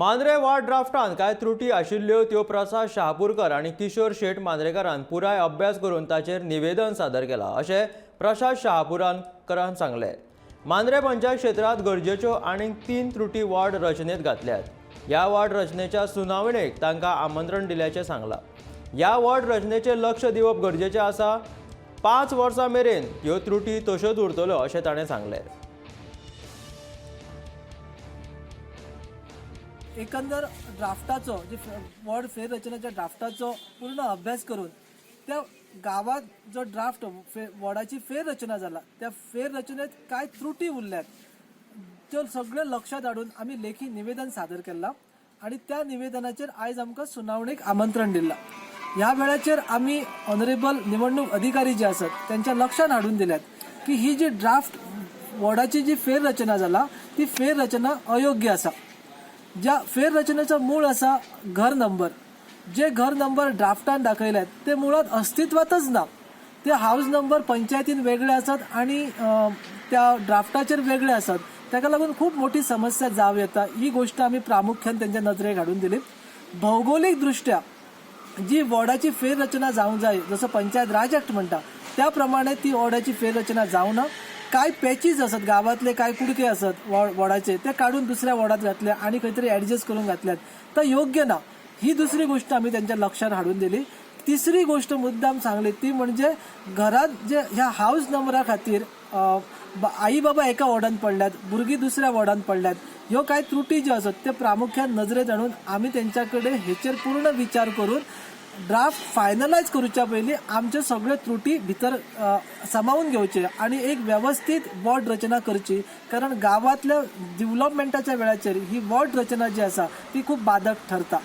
Mandrem ward ड्राफ्टान काय त्रुटी आशिल्ल्यो त्यो प्रसाद शहापूरकर आणि किशोर शेट मांद्रेकरान पुराय अभ्यास करून ताचेर निवेदन सादर केला अशें प्रसाद शहापूरकरान सांगले। मांद्रे पंचायत क्षेत्रांत गरजेच्यो आनीक 3 त्रुटी वॉर्ड रचनेत घातल्यात। ह्या वॉर्ड रचनेच्या सुनावणेक तांकां आमंत्रण दिल्याचें सांगलां। ह्या वॉर्ड रचनेचेर लक्ष दिवप गरजेचें आसा। 5 वर्सां मेरेन ह्यो त्रुटी तश्योच उरतल्यो अशें ताणें सांगलें। एकंदर ड्राफ्टाचो जे वॉर्ड फेररचनेच्या ड्राफ्टाचो पूर्ण अभ्यास करून त्या गावात जो ड्राफ्ट वॉर्डाची फेररचना जाला त्या फेररचनेत काय त्रुटी उरल्यात त्यो सगळे लक्षात हाडून आम्ही लेखी निवेदन सादर केला आणि त्या निवेदनाचेर आयज आमकां सुनावणेक आमंत्रण दिला। ह्या वेळाचेर आम्ही ऑनरेबल निवडणूक अधिकारी जे आसात त्यांच्या लक्षात हाडून दिल्यात की ही जी ड्राफ्ट वॉर्डाची जी फेररचना जाला ती फेररचना अयोग्य आसा। ज्या फेररचनेचा मूळ असा घर नंबर, जे घर नंबर ड्राफ्टान दाखयल्यात ते मुळात अस्तित्वातच ना। ते हाऊस नंबर पंचायतीन वेगळे असतात आणि त्या ड्राफ्टाचेर वेगळे असतात। ताका लागून खूप मोठी समस्या जाव येता। ही गोष्ट आम्ही प्रामुख्यान त्यांच्या नजरेक हाडून दिली। भौगोलिक दृष्ट्या जी वॉर्डाची फेररचना जावंक जाय जसं पंचायत राज ऍक्ट म्हणटा त्याप्रमाणे ती वॉर्डाची फेररचना जावना। काय पॅचीज असतात गावातले काय कुडके असतात वॉर्डाचे ते काढून दुसऱ्या वॉर्डात घातले आणि काहीतरी ऍडजस्ट करून घातल्यात तर योग्य ना। ही दुसरी गोष्ट आम्ही त्यांच्या लक्षात हाडून दिली। तिसरी गोष्ट मुद्दाम सांगली ती म्हणजे घरात जे ह्या हाऊस नंबरा खातीर आई बाबा एका वॉर्डात पडल्यात, भुरगीं दुसऱ्या वॉर्डात पडल्यात। ह्यो काय त्रुटी ज्यो आसात ते प्रामुख्यान नजरेत हाडून आम्ही त्यांच्याकडे हेचेर पूर्ण विचार करून ड्राफ्ट फायनलाइज करूच्या पयलीं आमचे सगळे त्रुटी भितर सामावून घेवचे आणि एक व्यवस्थित वॉर्ड रचना करची। कारण गावातल्या डेव्हलपमेंटाच्या वेळाचेर ही वॉर्ड रचना जी आसा ती खूप बाधक ठरता।